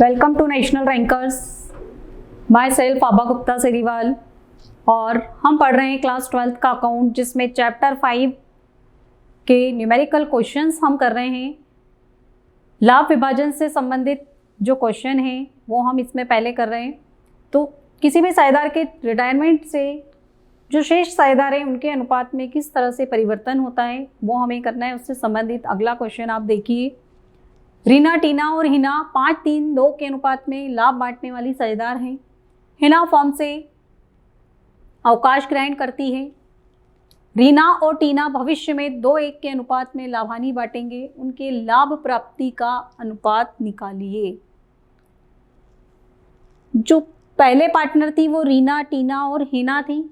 Welcome to national rankers. Myself Aaba Gupta सेरीवाल और हम पढ़ रहे हैं क्लास 12th का अकाउंट, जिसमें चैप्टर 5 के न्यूमेरिकल क्वेश्चंस हम कर रहे हैं। लाभ विभाजन से संबंधित जो क्वेश्चन हैं वो हम इसमें पहले कर रहे हैं। तो किसी भी साझेदार के रिटायरमेंट से जो शेष साझेदार हैं उनके अनुपात में किस तरह से परिवर्तन होता है वो हमें करना है। उससे संबंधित अगला क्वेश्चन आप देखिए। रीना, टीना और हिना 5-3-2 के अनुपात में लाभ बांटने वाली साझेदार हैं। हिना फर्म से अवकाश ग्रहण करती है। रीना और टीना भविष्य में 2-1 के अनुपात में लाभानी बांटेंगे। उनके लाभ प्राप्ति का अनुपात निकालिए। जो पहले पार्टनर थी वो रीना, टीना और हिना थी,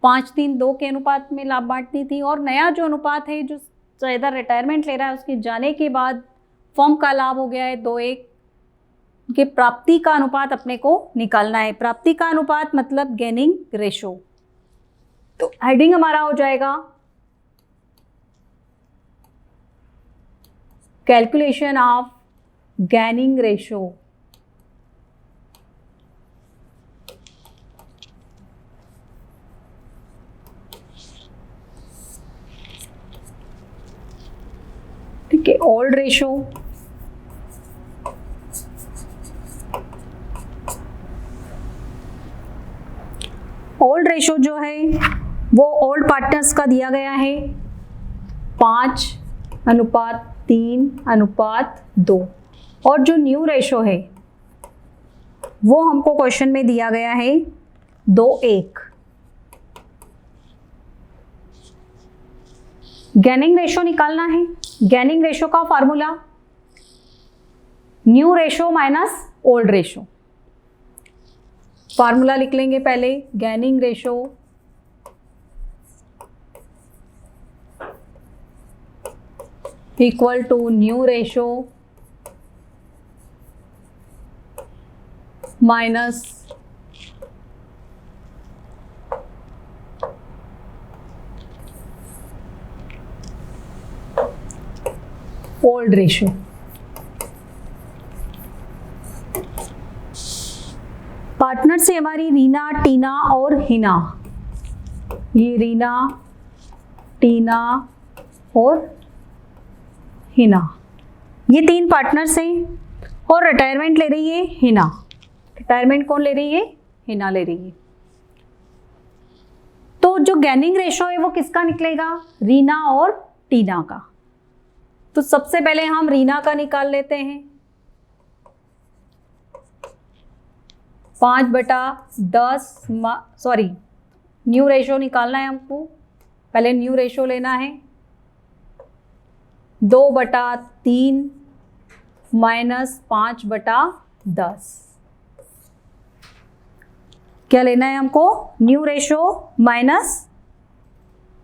5-3-2 के अनुपात में लाभ बांटती थी। और नया जो अनुपात है, जो साझेदार रिटायरमेंट ले रहा है, उसके जाने के बाद फर्म का लाभ हो गया है 2-1 के। प्राप्ति का अनुपात अपने को निकालना है। प्राप्ति का अनुपात मतलब गेनिंग रेशो। तो हेडिंग हमारा हो जाएगा कैलकुलेशन ऑफ गेनिंग रेशो। ठीक है, ओल्ड रेशो, ओल्ड रेशो जो है वो ओल्ड पार्टनर्स का दिया गया है 5:3:2। और जो न्यू रेशो है वो हमको क्वेश्चन में दिया गया है 2:1। गेनिंग रेशो निकालना है। गेनिंग रेशो का formula new ratio minus old ratio. Formula लिख लेंगे पहले। Gaining ratio equal to new ratio minus old ratio. Partner से हमारी रीना, टीना और हिना। ये रीना, टीना और हिना, ये 3 पार्टनर्स हैं। और रिटायरमेंट ले रही है हिना। रिटायरमेंट कौन ले रही है? हिना ले रही है। तो जो गेनिंग रेशो है वो किसका निकलेगा? रीना और टीना का। तो सबसे पहले हम रीना का निकाल लेते हैं। 5/10 न्यू रेशो निकालना है हमको। पहले न्यू रेशो लेना है। 2/3 माइनस 5/10। क्या लेना है हमको? New ratio minus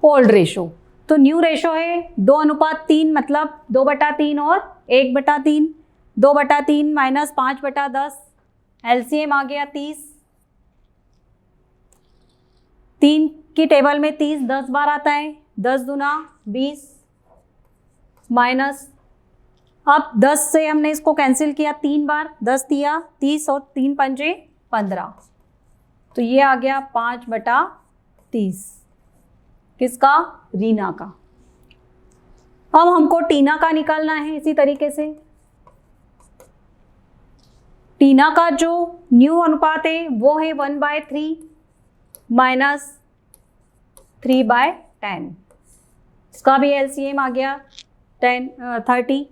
old ratio. तो न्यू रेशो है 2:3 मतलब 2/3 और 1/3। 2/3 माइनस 5/10, एलसीएम आ गया 30। 3 की टेबल में 30 10 बार आता है। 10 दूना 20 माइनस, अब 10 से हमने इसको कैंसिल किया 3 बार। 10 दिया 30 और 3 पंजे 15। तो ये आ गया 5/30। किसका? रीना का। अब हमको टीना का निकालना है इसी तरीके से। टीना का जो न्यू अनुपात है वो है 1/3 माइनस 3/10। इसका भी एलसीएम आ गया 30।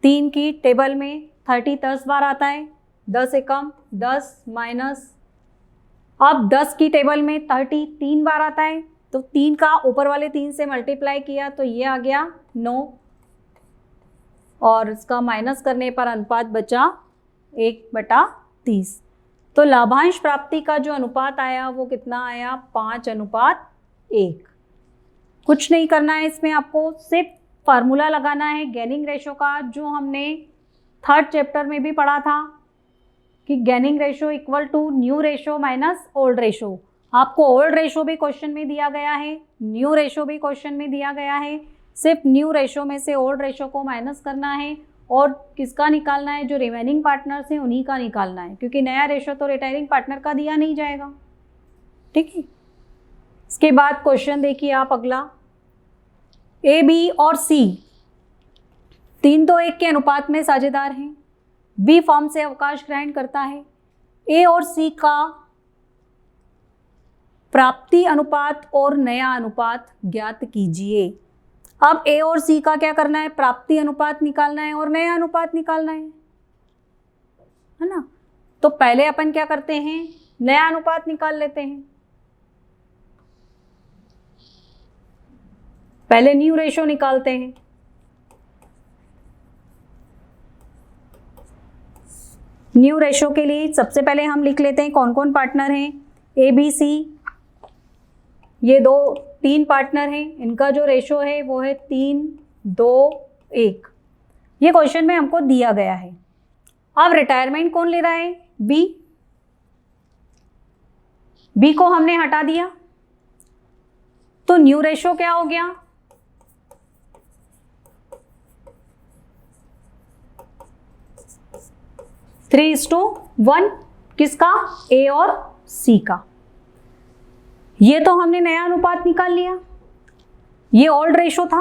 3 की टेबल में 30 10 बार आता है। 10 से कम 10 माइनस, अब 10 की टेबल में 30 3 बार आता है। तो 3 का ऊपर वाले 3 से मल्टीप्लाई किया तो ये आ गया 9। और इसका माइनस करने पर अनुपात बचा 1/30। तो लाभांश प्राप्ति का जो अनुपात आया वो कितना आया? 5:1। कुछ नहीं करना है इसमें, आपको सिर्फ फार्मूला लगाना है गेनिंग रेशो का, जो हमने 3rd चैप्टर में भी पढ़ा था कि gaining ratio equal to new ratio minus old ratio. आपको ओल्ड रेशो भी क्वेश्चन में दिया गया है, न्यू रेशो भी क्वेश्चन में दिया गया है। सिर्फ न्यू रेशो में से ओल्ड रेशो को माइनस करना है और किसका निकालना है, जो रिमेनिंग पार्टनर्स हैं उन्हीं का निकालना है, क्योंकि नया रेशो तो रिटायरिंग पार्टनर का दिया नहीं जाएगा। ठीक है, इसके बाद क्वेश्चन देखिए आप अगला, ए बी और सी 3:1 के अनुपात में साझेदार हैं। बी फर्म से अवकाश ग्रहण करता है। ए और सी का प्राप्ति अनुपात और नया अनुपात ज्ञात कीजिए। अब ए और सी का क्या करना है, प्राप्ति अनुपात निकालना है और नया अनुपात निकालना है ना। तो पहले अपन क्या करते हैं, नया अनुपात निकाल लेते हैं। पहले न्यू रेशो निकालते हैं। न्यू रेशो के लिए सबसे पहले हम लिख लेते हैं कौन कौन पार्टनर हैं। ए बी सी ये 3 पार्टनर हैं, इनका जो रेशो है वो है 3:2:1। ये क्वेश्चन में हमको दिया गया है। अब रिटायरमेंट कौन ले रहा है, बी को हमने हटा दिया, तो न्यू रेशो क्या हो गया, 3:1। किसका, ए और सी का। ये तो हमने नया अनुपात निकाल लिया, ये ओल्ड रेशो था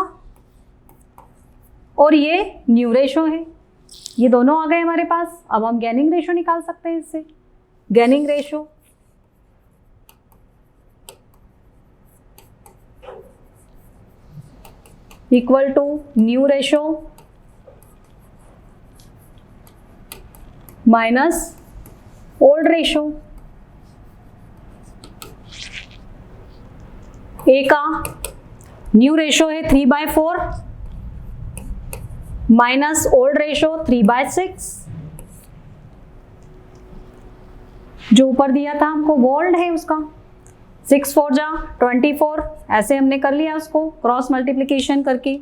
और ये न्यू रेशो है, ये दोनों आ गए हमारे पास। अब हम गेनिंग रेशो निकाल सकते हैं इससे। Gaining ratio equal to new ratio minus old ratio. A का न्यू रेशो है 3/4 माइनस ओल्ड रेशो 3/6। जो ऊपर दिया था हमको वो ओल्ड है उसका। 6 4 जा 24, ऐसे हमने कर लिया उसको क्रॉस मल्टीप्लिकेशन करके।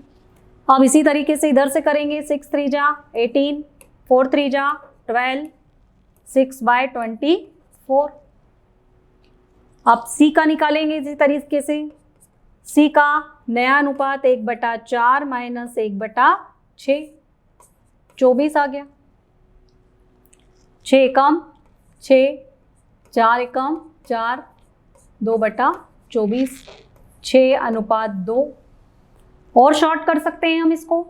अब इसी तरीके से इधर से करेंगे। 6 3 जा 18, 4 3 जा 12, 6/24। अब सी का निकालेंगे इसी तरीके से। सी का नया अनुपात 1/4 माइनस 1/6, 24 आ गया। 6 एकम 6, 4 एकम 4, 2/24, 6:2। और शॉर्ट कर सकते हैं हम इसको,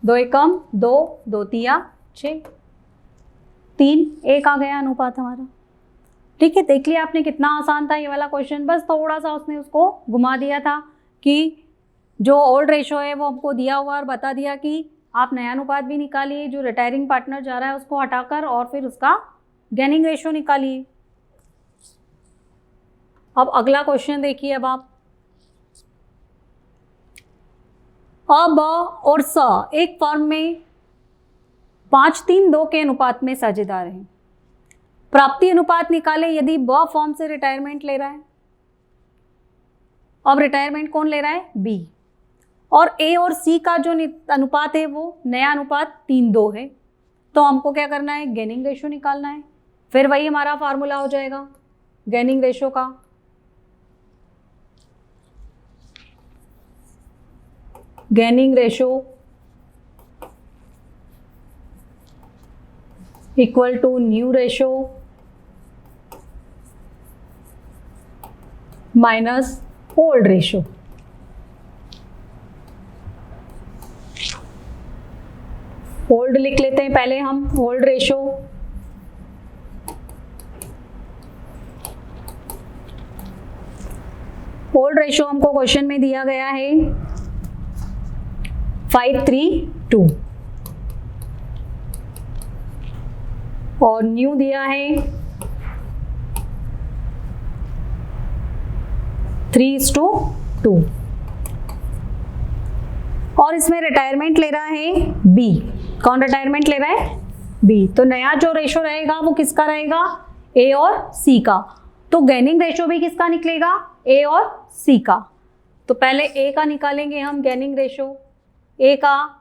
2 एकम 2, 2 तिया 6, 3, 1 आ गया अनुपात हमारा। ठीक है, देख लिया आपने कितना आसान था ये वाला क्वेश्चन। बस थोड़ा सा उसने उसको घुमा दिया था कि जो ओल्ड रेशो है वो हमको दिया हुआ और बता दिया कि आप नया अनुपात भी निकालिए, जो रिटायरिंग पार्टनर जा रहा है उसको हटाकर, और फिर उसका गेनिंग रेशो निकालिए। अब अगला क्वेश्चन देखिए। अब ब और स एक फर्म में 5:3:2 के अनुपात में साझेदार हैं। प्राप्ति अनुपात निकाले यदि ब फर्म से रिटायरमेंट ले रहा है। अब रिटायरमेंट कौन ले रहा है, बी। और ए और सी का जो अनुपात है वो नया अनुपात 3:2 है। तो हमको क्या करना है, गेनिंग रेशो निकालना है। फिर वही हमारा फार्मूला हो जाएगा गेनिंग रेशो का। Gaining ratio equal to new ratio minus old ratio. Old लिख लेते हैं पहले हम। ओल्ड रेशो हमको क्वेश्चन में दिया गया है 5:3:2 और न्यू दिया है 3:2 और इसमें रिटायरमेंट ले रहा है बी। कौन रिटायरमेंट ले रहा है, बी। तो नया जो रेशो रहेगा वो किसका रहेगा, ए और सी का। तो गेनिंग रेशो भी किसका निकलेगा, ए और सी का। तो पहले ए का निकालेंगे हम गेनिंग रेशो। ए का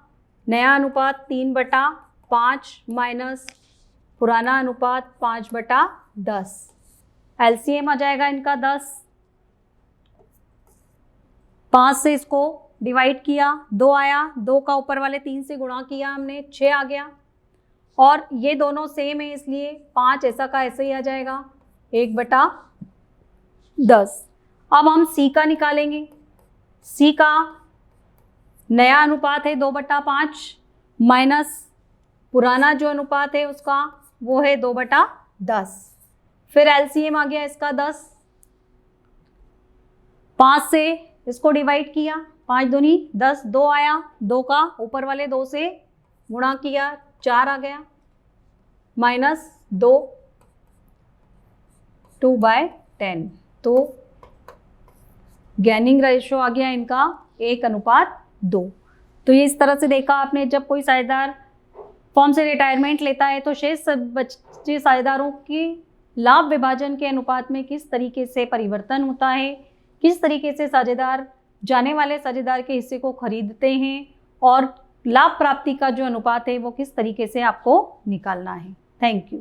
नया अनुपात 3/5 माइनस पुराना अनुपात 5/10। एलसीएम आ जाएगा इनका 10। 5 से इसको डिवाइड किया, 2 आया, 2 का ऊपर वाले 3 से गुणा किया हमने, 6 आ गया। और ये दोनों सेम है इसलिए 5 ऐसा का ऐसे ही आ जाएगा, 1/10। अब हम C का निकालेंगे। C का नया अनुपात है 2/5 माइनस पुराना जो अनुपात है उसका वो है 2/10। फिर LCM आ गया इसका 10, 5 से इसको डिवाइड किया, 5 दूनी 10, 2 आया, 2 का ऊपर वाले 2 से गुणा किया, 4 आ गया, माइनस 2, 2/10। तो गैनिंग रेशो आ गया इनका 1:2। तो ये इस तरह से देखा आपने, जब कोई साझेदार फर्म से रिटायरमेंट लेता है तो शेष बचे साझेदारों की लाभ विभाजन के अनुपात में किस तरीके से परिवर्तन होता है, किस तरीके से साझेदार जाने वाले साझेदार के हिस्से को खरीदते हैं और लाभ प्राप्ति का जो अनुपात है वो किस तरीके से आपको निकालना है। Thank you.